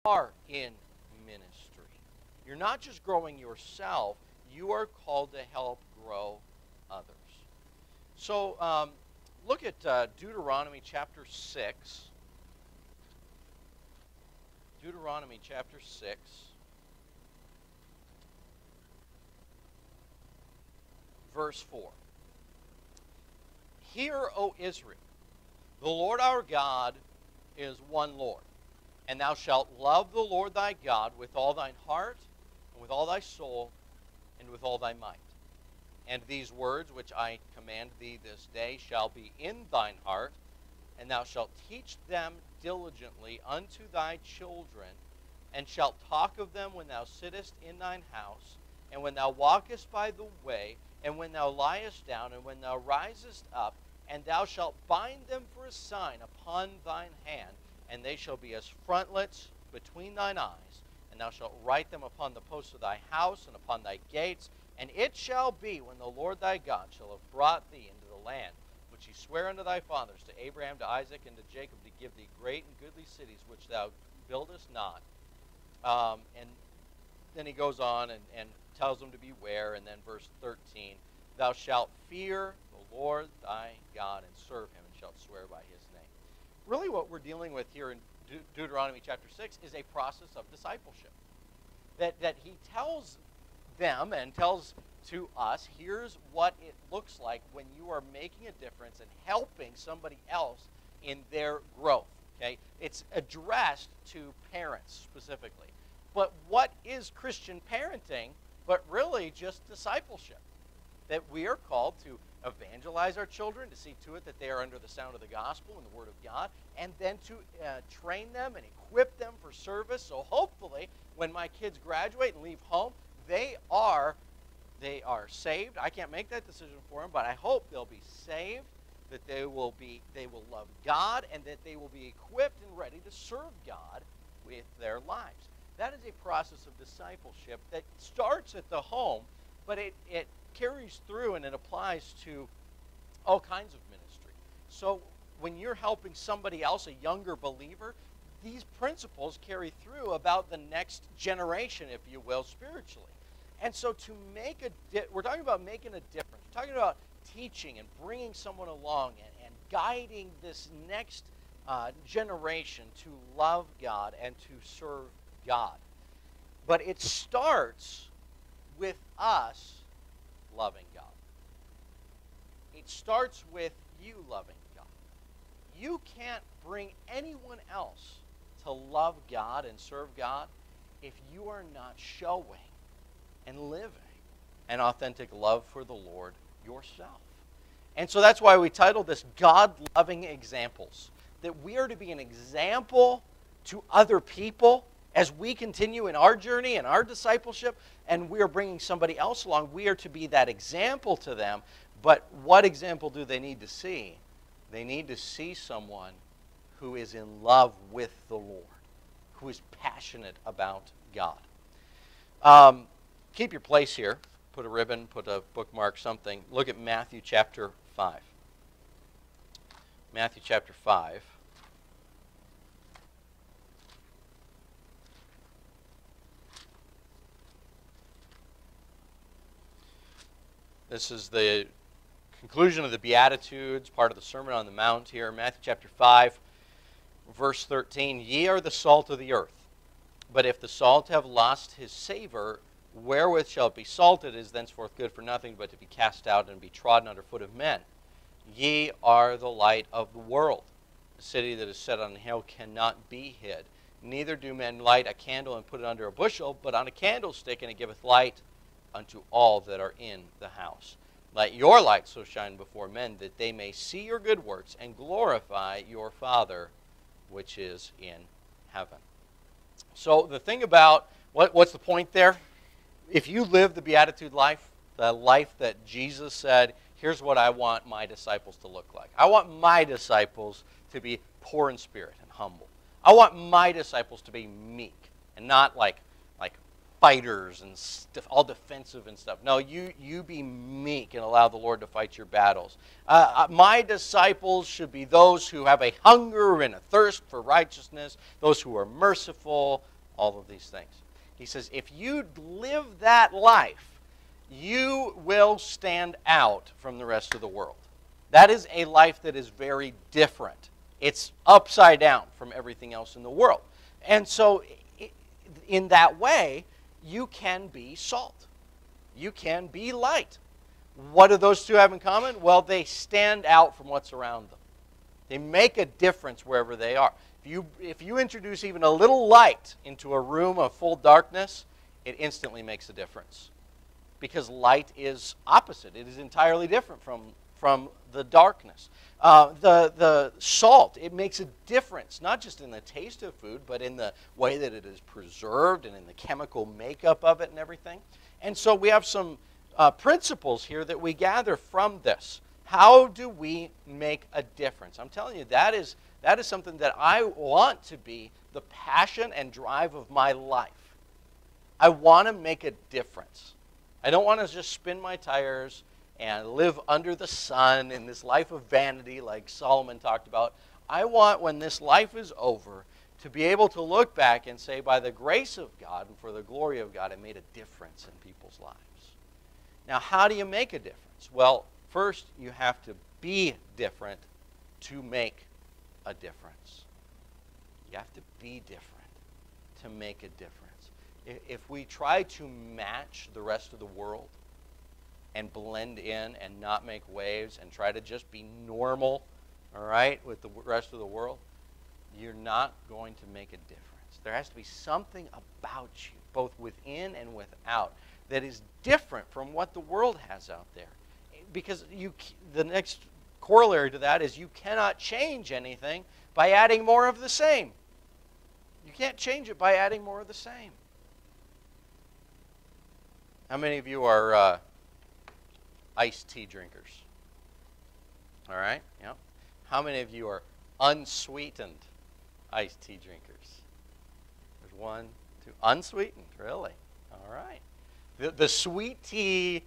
are in ministry. You're not just growing yourself, you are called to help grow others. So look at Deuteronomy chapter 6. Deuteronomy chapter 6. Verse 4. Hear, O Israel, the Lord our God is one Lord. And thou shalt love the Lord thy God with all thine heart, and with all thy soul, and with all thy might. And these words which I command thee this day shall be in thine heart, and thou shalt teach them diligently unto thy children, and shalt talk of them when thou sittest in thine house, and when thou walkest by the way, and when thou liest down, and when thou risest up, and thou shalt bind them for a sign upon thine hand, and they shall be as frontlets between thine eyes, and thou shalt write them upon the posts of thy house and upon thy gates. And it shall be, when the Lord thy God shall have brought thee into the land which he sware unto thy fathers, to Abraham, to Isaac, and to Jacob, to give thee great and goodly cities which thou buildest not. And then he goes on and tells them to beware. And then verse 13, thou shalt fear the Lord thy God, and serve him, and shalt swear by his name. Really what we're dealing with here in Deuteronomy chapter 6 is a process of discipleship. That he tells them and tells to us, here's what it looks like when you are making a difference and helping somebody else in their growth. Okay? It's addressed to parents specifically. But what is Christian parenting but really just discipleship? That we are called to evangelize our children, to see to it that they are under the sound of the gospel and the word of God, and then to train them and equip them for service. So hopefully when my kids graduate and leave home, they are saved. I can't make that decision for them, but I hope they'll be saved, that they will love God, and that they will be equipped and ready to serve God with their lives. That is a process of discipleship that starts at the home, but it carries through and it applies to all kinds of ministry. So when you're helping somebody else, a younger believer, these principles carry through about the next generation, if you will, spiritually. And so we're talking about making a difference. We're talking about teaching and bringing someone along and guiding this next generation to love God and to serve God. But it starts with us loving God. It starts with you loving God. You can't bring anyone else to love God and serve God if you are not showing and living an authentic love for the Lord yourself. And so that's why we titled this God-Loving Examples. That we are to be an example to other people as we continue in our journey and our discipleship, and we are bringing somebody else along. We are to be that example to them. But what example do they need to see? They need to see someone who is in love with the Lord, who is passionate about God. Keep your place here. Put a ribbon, put a bookmark, something. Look at Matthew chapter 5. Matthew chapter 5. This is the conclusion of the Beatitudes, part of the Sermon on the Mount here. Matthew chapter 5, verse 13. Ye are the salt of the earth. But if the salt have lost his savor, wherewith shall it be salted? It is thenceforth good for nothing but to be cast out and be trodden under foot of men. Ye are the light of the world. A city that is set on a hill cannot be hid. Neither do men light a candle and put it under a bushel, but on a candlestick, and it giveth light unto all that are in the house. Let your light so shine before men, that they may see your good works and glorify your Father which is in heaven. So the thing about, what's the point there? If you live the Beatitude life, the life that Jesus said, here's what I want my disciples to look like. I want my disciples to be poor in spirit and humble. I want my disciples to be meek and not like fighters and all defensive and stuff. No, you be meek and allow the Lord to fight your battles. My disciples should be those who have a hunger and a thirst for righteousness, those who are merciful, all of these things. He says, if you live that life, you will stand out from the rest of the world. That is a life that is very different. It's upside down from everything else in the world. And so in that way, you can be salt. You can be light. What do those two have in common? Well, they stand out from what's around them. They make a difference wherever they are. If you introduce even a little light into a room of full darkness, it instantly makes a difference. Because light is opposite. It is entirely different from the darkness. The salt, it makes a difference, not just in the taste of food, but in the way that it is preserved and in the chemical makeup of it and everything. And so we have some principles here that we gather from this. How do we make a difference? I'm telling you, that is something that I want to be the passion and drive of my life. I want to make a difference. I don't want to just spin my tires and live under the sun in this life of vanity like Solomon talked about. I want, when this life is over, to be able to look back and say, by the grace of God and for the glory of God, I made a difference in people's lives. Now, how do you make a difference? Well, first, you have to be different to make a difference. You have to be different to make a difference. If we try to match the rest of the world and blend in and not make waves and try to just be normal, all right, with the rest of the world, you're not going to make a difference. There has to be something about you, both within and without, that is different from what the world has out there. Because the next corollary to that is you cannot change anything by adding more of the same. You can't change it by adding more of the same. How many of you are iced tea drinkers? All right, yeah. How many of you are unsweetened iced tea drinkers? There's one, two. Unsweetened, really? All right. The sweet tea,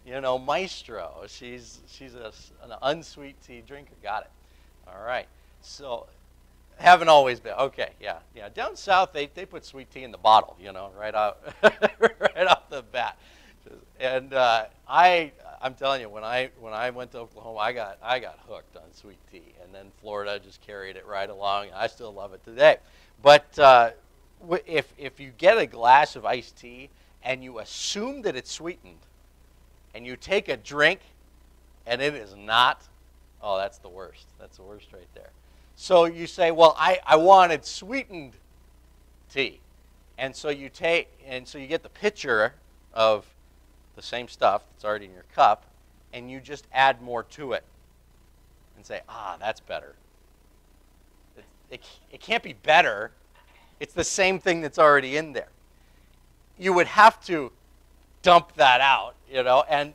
maestro. She's an unsweet tea drinker. Got it. All right. So, haven't always been. Okay, yeah. Down south, they put sweet tea in the bottle, right off the bat. And I'm telling you, when I went to Oklahoma, I got hooked on sweet tea, and then Florida just carried it right along. And I still love it today. But if you get a glass of iced tea and you assume that it's sweetened, and you take a drink, and it is not, oh, that's the worst. That's the worst right there. So you say, well, I wanted sweetened tea. And so you get the pitcher of the same stuff that's already in your cup, and you just add more to it. And say, that's better. It can't be better. It's the same thing that's already in there. You would have to dump that out,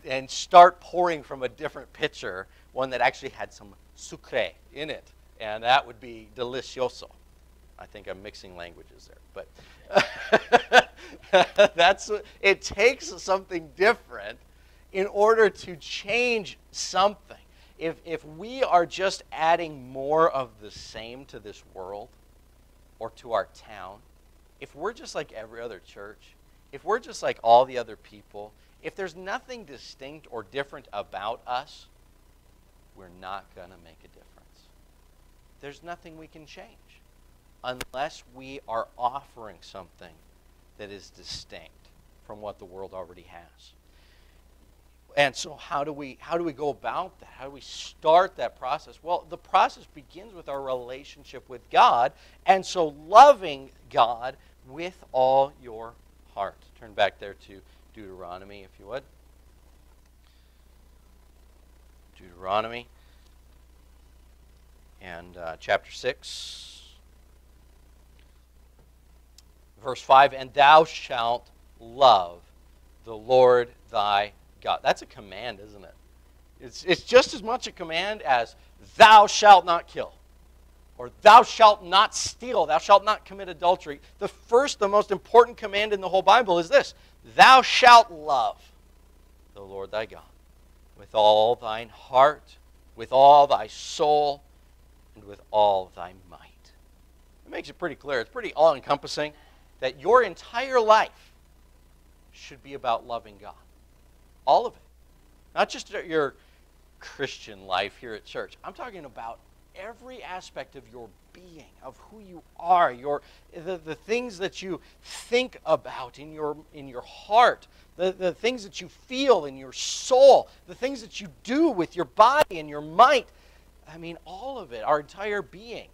and start pouring from a different pitcher, one that actually had some sucre in it. And that would be delicioso. I think I'm mixing languages there. But it takes something different in order to change something. If we are just adding more of the same to this world or to our town, if we're just like every other church, if we're just like all the other people, if there's nothing distinct or different about us, we're not going to make a difference. There's nothing we can change unless we are offering something that is distinct from what the world already has. And so how do we go about that? How do we start that process? Well, the process begins with our relationship with God, and so loving God with all your heart. Turn back there to Deuteronomy, if you would. Deuteronomy and chapter 6, verse 5, and thou shalt love the Lord thy God. That's a command, isn't it? It's just as much a command as thou shalt not kill, or thou shalt not steal, thou shalt not commit adultery. The most important command in the whole Bible is this: thou shalt love the Lord thy God with all thine heart, with all thy soul, and with all thy might. It makes it pretty clear. It's pretty all-encompassing. that your entire life should be about loving God. All of it. Not just your Christian life here at church. I'm talking about every aspect of your being, of who you are, the things that you think about in your heart, the things that you feel in your soul, the things that you do with your body and your might. I mean, all of it, our entire being,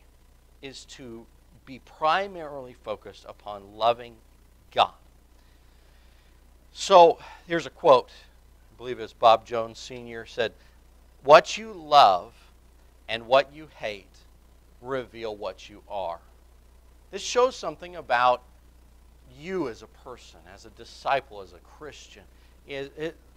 is to be primarily focused upon loving God. So, here's a quote. I believe it's Bob Jones Sr. said, "What you love and what you hate reveal what you are." This shows something about you as a person, as a disciple, as a Christian.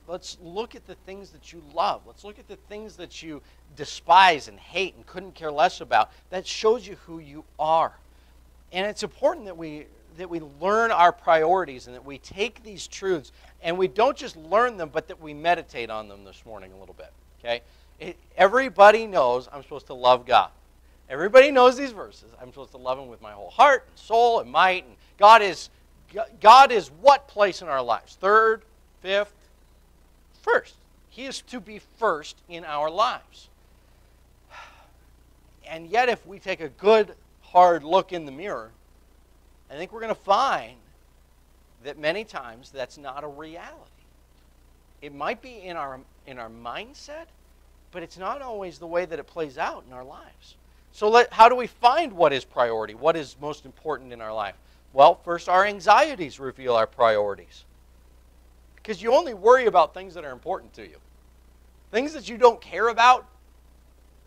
Let's look at the things that you love. Let's look at the things that you despise and hate and couldn't care less about. That shows you who you are. And it's important that we learn our priorities and that we take these truths and we don't just learn them, but that we meditate on them this morning a little bit. Okay? Everybody knows I'm supposed to love God. Everybody knows these verses. I'm supposed to love Him with my whole heart and soul and might. And God is what place in our lives? Third, fifth, first. He is to be first in our lives. And yet if we take a good, hard look in the mirror, I think we're going to find that many times that's not a reality. It might be in our mindset, but it's not always the way that it plays out in our lives. So how do we find what is priority? What is most important in our life? Well, first, our anxieties reveal our priorities. Because you only worry about things that are important to you. Things that you don't care about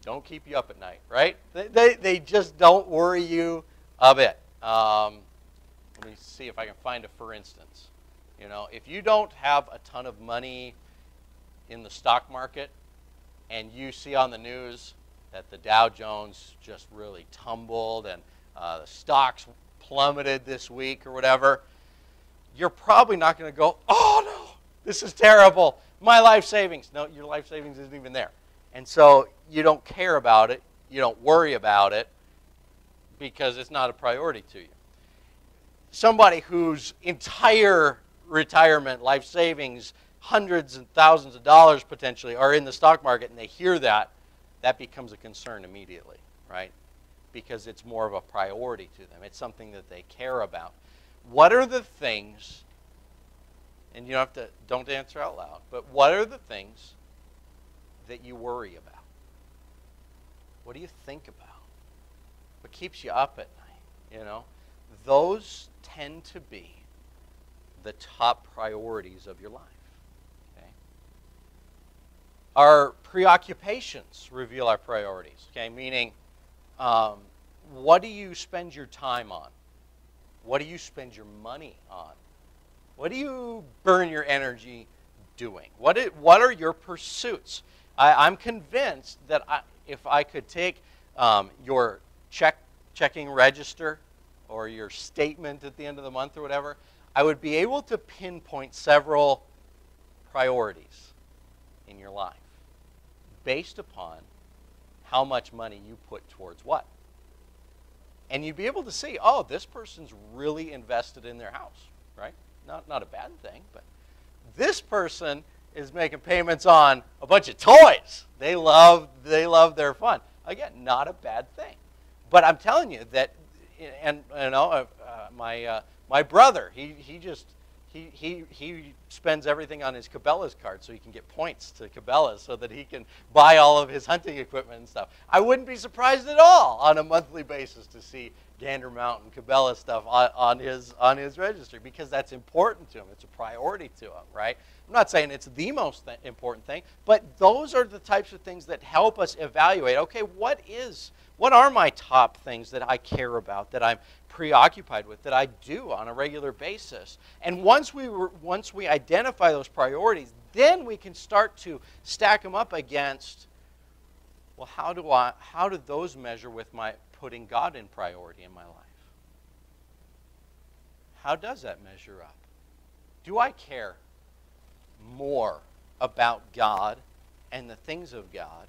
don't keep you up at night, right? They just don't worry you a bit. Let me see if I can find a for instance. You know, if you don't have a ton of money in the stock market and you see on the news that the Dow Jones just really tumbled and the stocks plummeted this week or whatever, you're probably not going to go, "Oh no, this is terrible, my life savings." No, your life savings isn't even there. And so you don't care about it, you don't worry about it, because it's not a priority to you. Somebody whose entire retirement, life savings, hundreds and thousands of dollars potentially are in the stock market, and they hear that, that becomes a concern immediately, right? Because it's more of a priority to them. It's something that they care about. What are the things, and you don't answer out loud, but what are the things that you worry about? What do you think about? What keeps you up at night? You know, those tend to be the top priorities of your life. Okay? Our preoccupations reveal our priorities. Okay, meaning, what do you spend your time on? What do you spend your money on? What do you burn your energy doing? What are your pursuits? I'm convinced that if I could take your checking register or your statement at the end of the month or whatever, I would be able to pinpoint several priorities in your life based upon how much money you put towards what. And you'd be able to see, oh, this person's really invested in their house, right? Not a bad thing, but this person is making payments on a bunch of toys. They love their fun. Again, not a bad thing. But I'm telling you that, and you know, my brother, he spends everything on his Cabela's card so he can get points to Cabela's so that he can buy all of his hunting equipment and stuff. I wouldn't be surprised at all on a monthly basis to see Gander Mountain Cabela stuff on his registry, because that's important to him. It's a priority to him, right? I'm not saying it's the most important thing, but those are the types of things that help us evaluate, okay, what are my top things that I care about, that I'm preoccupied with, that I do on a regular basis? And once we identify those priorities, then we can start to stack them up against, well, how do those measure with my putting God in priority in my life? How does that measure up? Do I care more about God and the things of God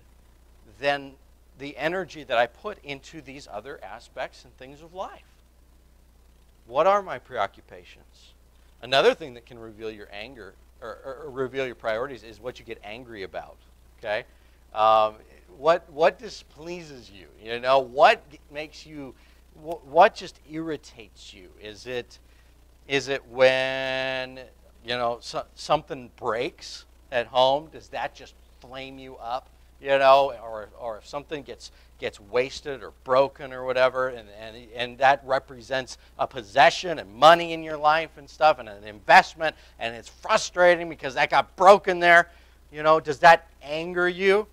than the energy that I put into these other aspects and things of life? What are my preoccupations? Another thing that can reveal your anger or reveal your priorities is what you get angry about. Okay, what displeases you? You know, what makes you, what just irritates you? Is it when something breaks at home? Does that just flame you up? You know, or if something gets wasted or broken or whatever, and that represents a possession and money in your life and stuff and an investment, and it's frustrating because that got broken there. You know, does that anger you?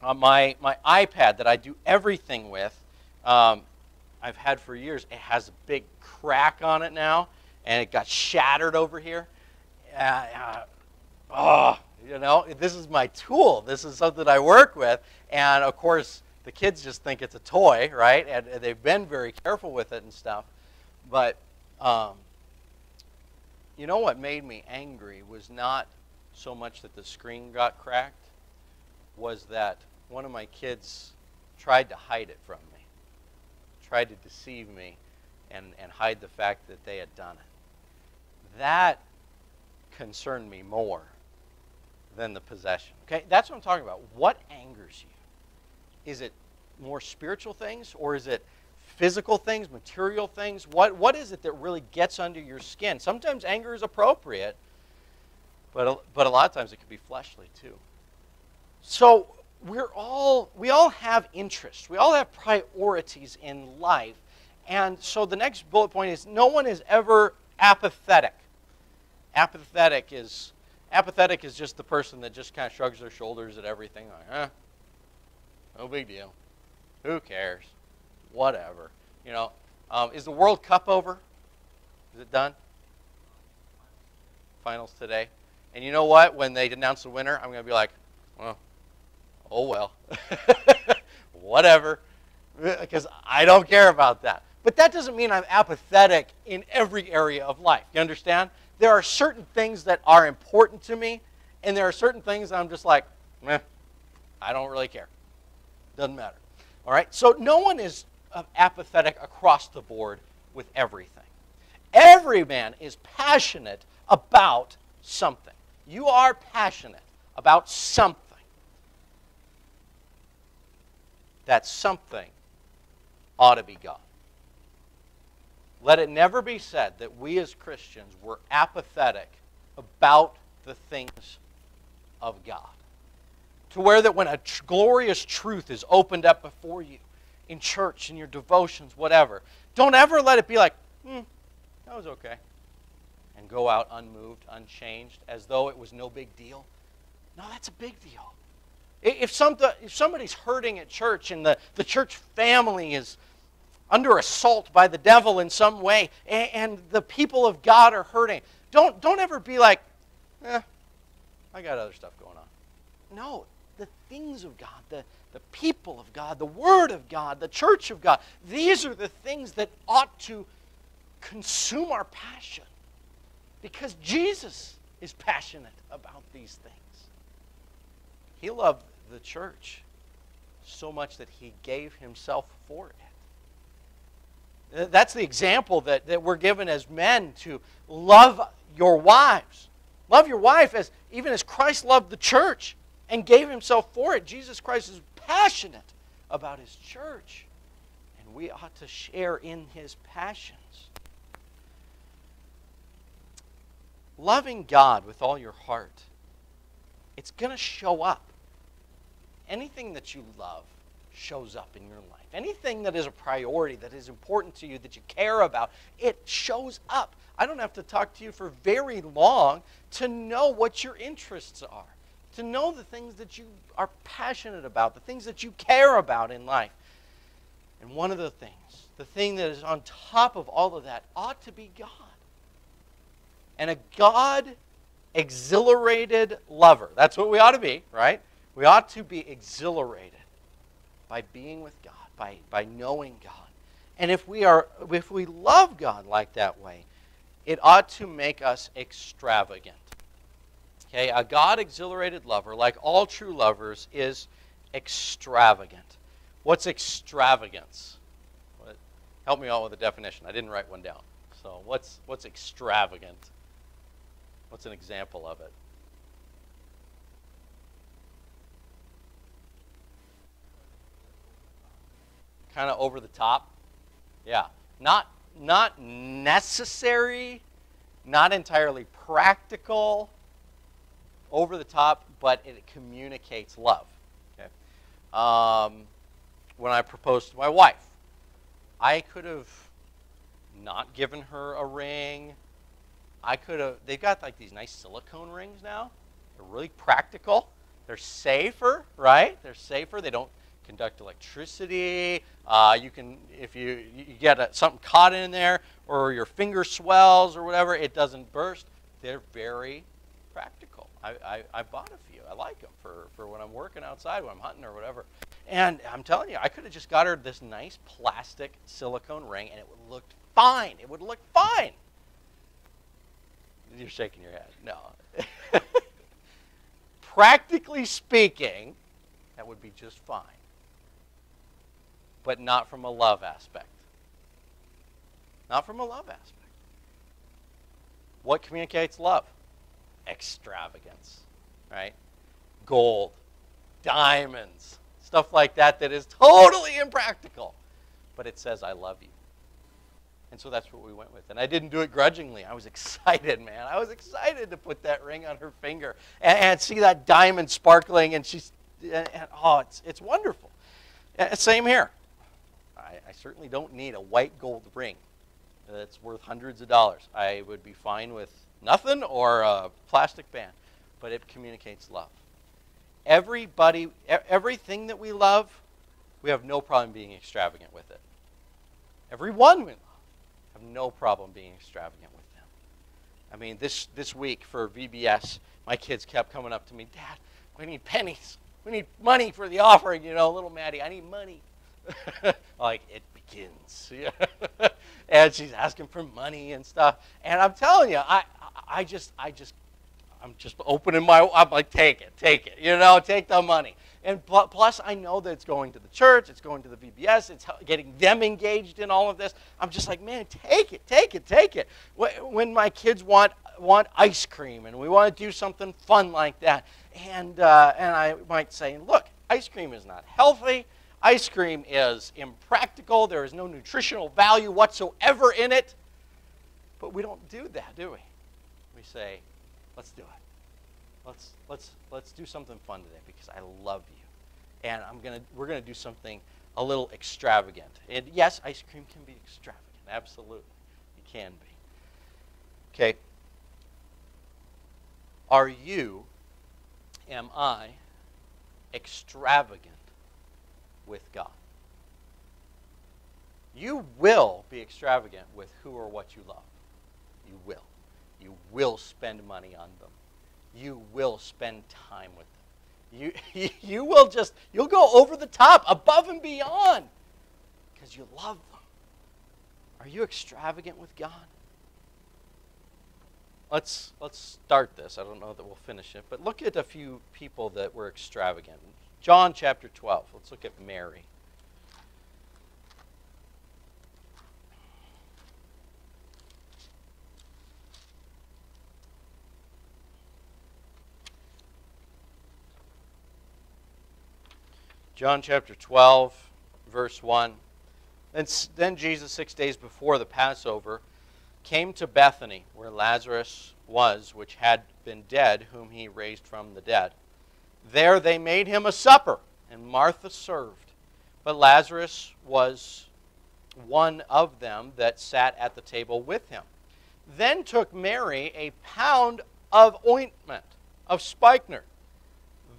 My iPad that I do everything with, I've had for years, it has a big crack on it now, and it got shattered over here. You know, this is my tool. This is something I work with. And, of course, the kids just think it's a toy, right? And they've been very careful with it and stuff. But, you know what made me angry was not so much that the screen got cracked, was that one of my kids tried to hide it from me, tried to deceive me and hide the fact that they had done it. That concerned me more than the possession. Okay, that's what I'm talking about. What angers you? Is it more spiritual things, or is it physical things, material things? What is it that really gets under your skin? Sometimes anger is appropriate, but a lot of times it can be fleshly too. So we all have interests. We all have priorities in life. And so the next bullet point is no one is ever apathetic. Apathetic is just the person that just kind of shrugs their shoulders at everything, like, no big deal. Who cares? Whatever. You know, is the World Cup over? Is it done? Finals today. And you know what? When they announce the winner, I'm going to be like, well, oh well. Whatever. Because I don't care about that. But that doesn't mean I'm apathetic in every area of life. You understand? There are certain things that are important to me, and there are certain things that I'm just like, meh, I don't really care. Doesn't matter. All right? So no one is apathetic across the board with everything. Every man is passionate about something. You are passionate about something. That something ought to be God. Let it never be said that we as Christians were apathetic about the things of God. To where that when a glorious truth is opened up before you in church, in your devotions, whatever, don't ever let it be like, that was okay, and go out unmoved, unchanged, as though it was no big deal. No, that's a big deal. If somebody's hurting at church and the church family is under assault by the devil in some way, and the people of God are hurting, don't ever be like, I got other stuff going on. No, the things of God, the people of God, the Word of God, the church of God, these are the things that ought to consume our passion, because Jesus is passionate about these things. He loved the church so much that he gave himself for it. That's the example that we're given as men, to love your wives. Love your wife even as Christ loved the church and gave himself for it. Jesus Christ is passionate about his church, and we ought to share in his passions. Loving God with all your heart, it's going to show up. Anything that you love shows up in your life. Anything that is a priority, that is important to you, that you care about, it shows up. I don't have to talk to you for very long to know what your interests are, to know the things that you are passionate about, the things that you care about in life. And one of the things, the thing that is on top of all of that, ought to be God. And a God-exhilarated lover. That's what we ought to be, right? We ought to be exhilarated by being with God, by knowing God. And if we love God like that way, it ought to make us extravagant. Okay, a God-exhilarated lover, like all true lovers, is extravagant. What's extravagance? Help me out with a definition. I didn't write one down. So what's extravagant? What's an example of it? Kind of over the top. Yeah. Not necessary, not entirely practical, over the top, but it communicates love. Okay. When I proposed to my wife, I could have not given her a ring. I could have, they've got like these nice silicone rings now. They're really practical. They're safer, right? They're safer. They don't conduct electricity. You can, if you get something caught in there or your finger swells or whatever, it doesn't burst. They're very practical. I bought a few. I like them for when I'm working outside, when I'm hunting or whatever. And I'm telling you, I could have just got her this nice plastic silicone ring and it would look fine. It would look fine. You're shaking your head. No. Practically speaking, that would be just fine. But not from a love aspect. Not from a love aspect. What communicates love? Extravagance, right? Gold, diamonds, stuff like that that is totally impractical. But it says, I love you. And so that's what we went with. And I didn't do it grudgingly. I was excited, man. I was excited to put that ring on her finger and see that diamond sparkling. And it's wonderful. Same here. I certainly don't need a white gold ring that's worth hundreds of dollars. I would be fine with nothing or a plastic band. But it communicates love. Everything that we love, we have no problem being extravagant with it. Everyone we love, have no problem being extravagant with them. I mean, this week for VBS, my kids kept coming up to me, Dad, we need pennies. We need money for the offering, little Maddie, I need money. Like, it begins. And she's asking for money and stuff. And I'm telling you, I'm just opening I'm like, take it, take the money. And plus, I know that it's going to the church, it's going to the VBS, it's getting them engaged in all of this. I'm just like, man, take it. When my kids want ice cream and we want to do something fun like that, and I might say, look, ice cream is not healthy. Ice cream is impractical. There is no nutritional value whatsoever in it. But we don't do that, do we? We say, let's do it. Let's do something fun today because I love you. And we're gonna do something a little extravagant. And yes, ice cream can be extravagant. Absolutely. It can be. Okay. Am I extravagant with God? You will be extravagant with who or what you love. You will. You will spend money on them. You will spend time with them. You'll go over the top, above and beyond, because you love them. Are you extravagant with God? Let's start this. I don't know that we'll finish it, but look at a few people that were extravagant. John chapter 12. Let's look at Mary. John chapter 12, verse 1. Then Jesus, 6 days before the Passover, came to Bethany, where Lazarus was, which had been dead, whom he raised from the dead. There they made him a supper, and Martha served. But Lazarus was one of them that sat at the table with him. Then took Mary a pound of ointment of spikenard,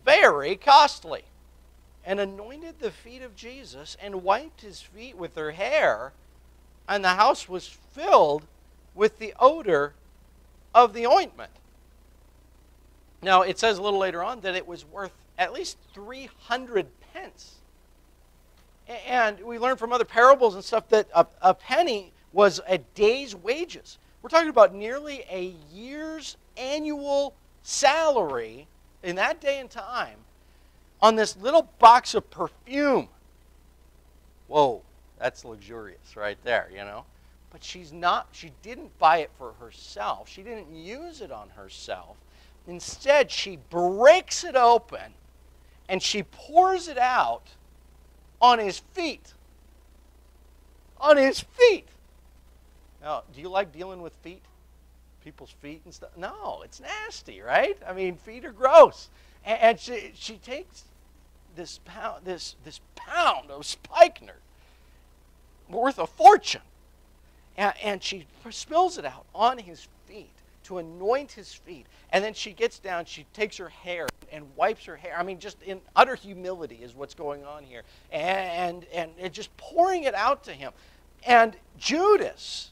very costly, and anointed the feet of Jesus and wiped his feet with her hair, and the house was filled with the odor of the ointment. Now, it says a little later on that it was worth at least 300 pence. And we learn from other parables and stuff that a penny was a day's wages. We're talking about nearly a year's annual salary in that day and time on this little box of perfume. Whoa, that's luxurious right there, But she didn't buy it for herself. She didn't use it on herself. Instead, she breaks it open and she pours it out on his feet. On his feet. Now, do you like dealing with feet? People's feet and stuff? No, it's nasty, right? I mean, feet are gross. And she takes this pound of spikenard worth a fortune, and she spills it out on his feet to anoint his feet. And then she gets down, she takes her hair and wipes her hair. I mean, just in utter humility is what's going on here. And just pouring it out to him. And Judas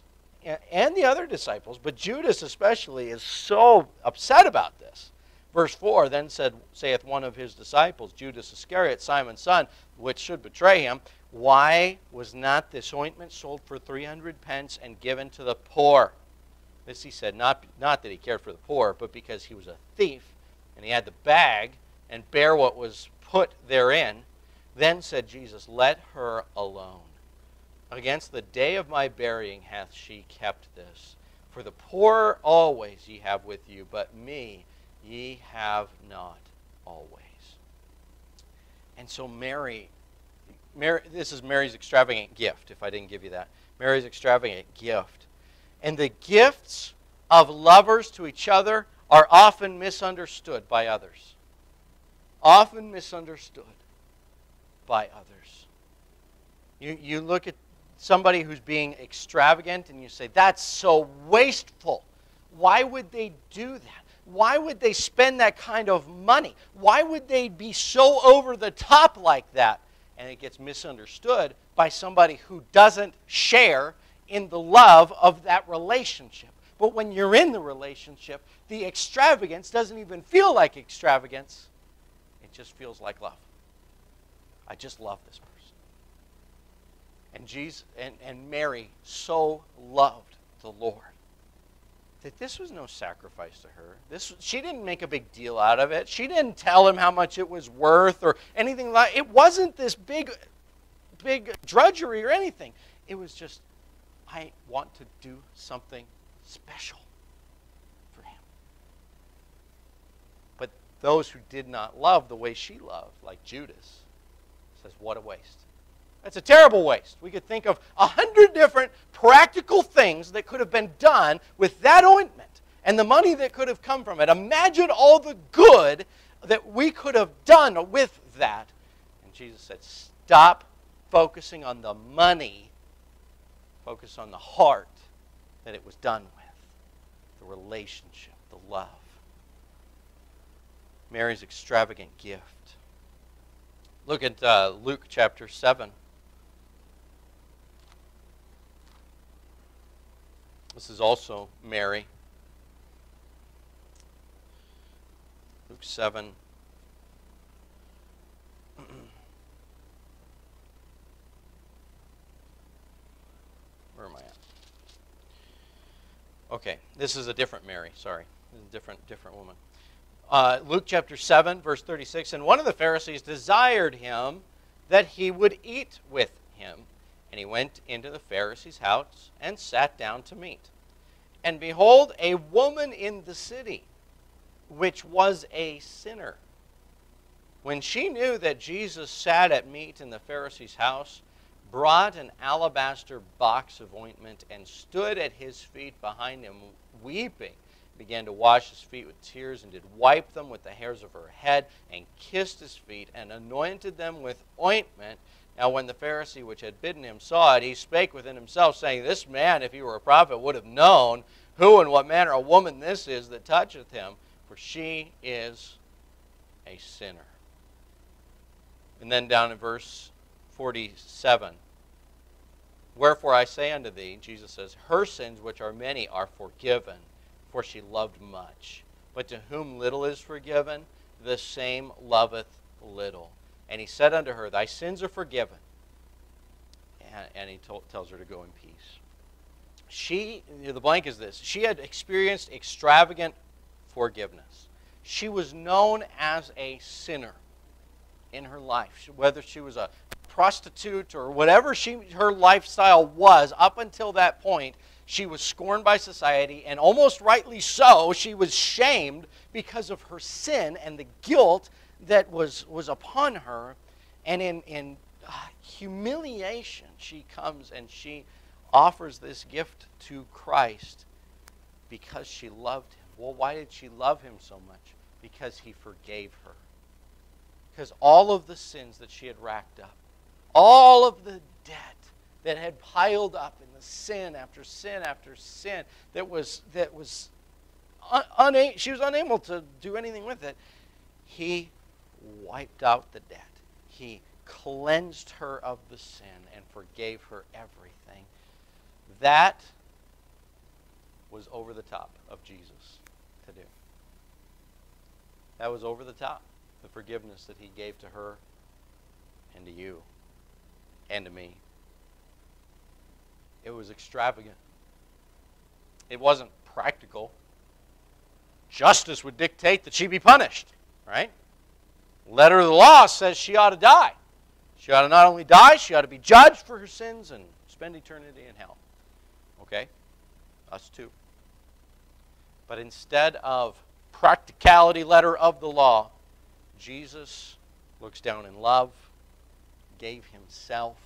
and the other disciples, but Judas especially, is so upset about this. Verse 4, then saith one of his disciples, Judas Iscariot, Simon's son, which should betray him, why was not this ointment sold for 300 pence and given to the poor? This he said, not that he cared for the poor, but because he was a thief, and he had the bag, and bare what was put therein. Then said Jesus, let her alone. Against the day of my burying hath she kept this. For the poor always ye have with you, but me ye have not always. And so Mary, this is Mary's extravagant gift, if I didn't give you that. Mary's extravagant gift. And the gifts of lovers to each other are often misunderstood by others. Often misunderstood by others. You look at somebody who's being extravagant and you say, that's so wasteful. Why would they do that? Why would they spend that kind of money? Why would they be so over the top like that? And it gets misunderstood by somebody who doesn't share in the love of that relationship. But when you're in the relationship, the extravagance doesn't even feel like extravagance. It just feels like love. I just love this person. And Jesus and Mary so loved the Lord that this was no sacrifice to her. She didn't make a big deal out of it. She didn't tell him how much it was worth or anything like. It wasn't this big drudgery or anything. It was just, I want to do something special for him. But those who did not love the way she loved, like Judas, says, what a waste. That's a terrible waste. We could think of 100 different practical things that could have been done with that ointment and the money that could have come from it. Imagine all the good that we could have done with that. And Jesus said, stop focusing on the money. Focus on the heart that it was done with. The relationship, the love. Mary's extravagant gift. Look at Luke chapter 7. This is also Mary. Luke 7. Where am I at? Okay, this is a different Mary. Sorry, this is a different woman. Luke chapter 7, verse 36. And one of the Pharisees desired him that he would eat with him. And he went into the Pharisee's house and sat down to meat. And behold, a woman in the city, which was a sinner, when she knew that Jesus sat at meat in the Pharisee's house, brought an alabaster box of ointment and stood at his feet behind him, weeping, began to wash his feet with tears, and did wipe them with the hairs of her head, and kissed his feet, and anointed them with ointment. Now when the Pharisee which had bidden him saw it, he spake within himself, saying, this man, if he were a prophet, would have known who and what manner of woman this is that toucheth him, for she is a sinner. And then down in verse 47, wherefore I say unto thee, Jesus says, her sins, which are many, are forgiven, for she loved much. But to whom little is forgiven, the same loveth little. And he said unto her, thy sins are forgiven. And he tells her to go in peace. The blank is this, she had experienced extravagant forgiveness. She was known as a sinner in her life. Whether she was a prostitute or whatever her lifestyle was up until that point, she was scorned by society, and almost rightly so. She was shamed because of her sin and the guilt that was upon her. And in humiliation, she comes and she offers this gift to Christ because she loved him. Well, why did she love him so much? Because he forgave her. Because all of the sins that she had racked up, all of the debt that had piled up in the sin after sin after sin, she was unable to do anything with it. He wiped out the debt. He cleansed her of the sin and forgave her everything. That was over the top of Jesus to do. That was over the top. The forgiveness that he gave to her and to you and to me. It was extravagant. It wasn't practical. Justice would dictate that she be punished, right? Letter of the law says she ought to die. She ought to not only die, she ought to be judged for her sins and spend eternity in hell. Okay? Us too. But instead of practicality, letter of the law, Jesus looks down in love, gave himself,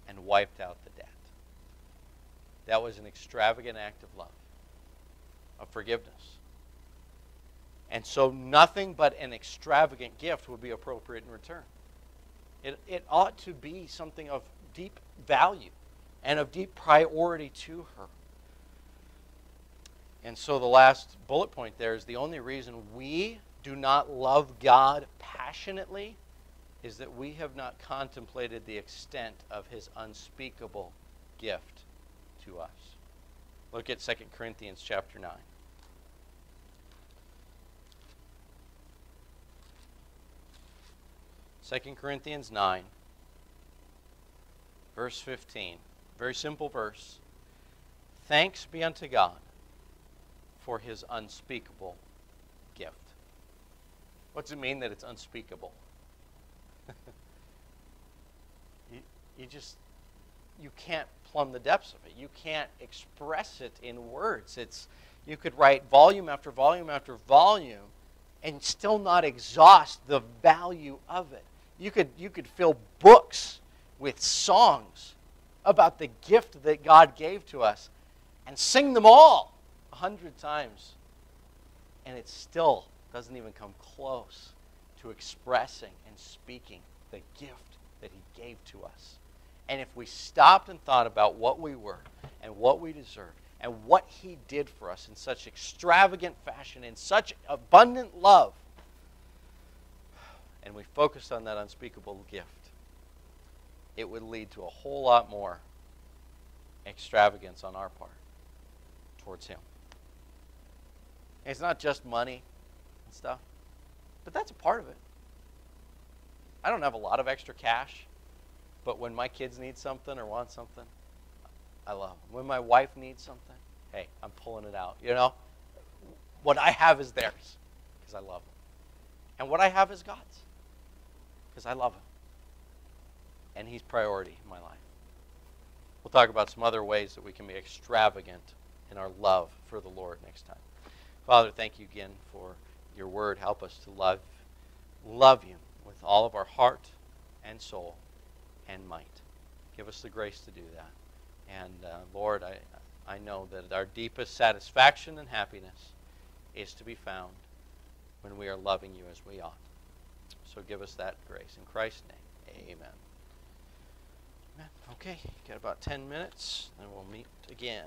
and wiped out the debt. That was an extravagant act of love, of forgiveness. And so nothing but an extravagant gift would be appropriate in return. It ought to be something of deep value and of deep priority to her. And so the last bullet point there is the only reason we do not love God passionately is that we have not contemplated the extent of his unspeakable gift to us. Look at 2 Corinthians chapter 9. 2 Corinthians 9, verse 15. Very simple verse. Thanks be unto God for his unspeakable gift. What's it mean that it's unspeakable? You can't plumb the depths of it. You can't express it in words. You could write volume after volume after volume and still not exhaust the value of it. You could fill books with songs about the gift that God gave to us and sing them all 100 times. And it still doesn't even come close to expressing and speaking the gift that he gave to us. And if we stopped and thought about what we were and what we deserved and what he did for us in such extravagant fashion, in such abundant love, and we focused on that unspeakable gift, it would lead to a whole lot more extravagance on our part towards him. And it's not just money and stuff, but that's a part of it. I don't have a lot of extra cash, but when my kids need something or want something, I love them. When my wife needs something, hey, I'm pulling it out. You know, what I have is theirs because I love them. And what I have is God's because I love him. And he's priority in my life. We'll talk about some other ways that we can be extravagant in our love for the Lord next time. Father, thank you again for your word. Help us to love you with all of our heart and soul and might. Give us the grace to do that. And Lord, I know that our deepest satisfaction and happiness is to be found when we are loving you as we ought. So give us that grace. In Christ's name, amen. Amen. Okay, got about 10 minutes, and we'll meet again.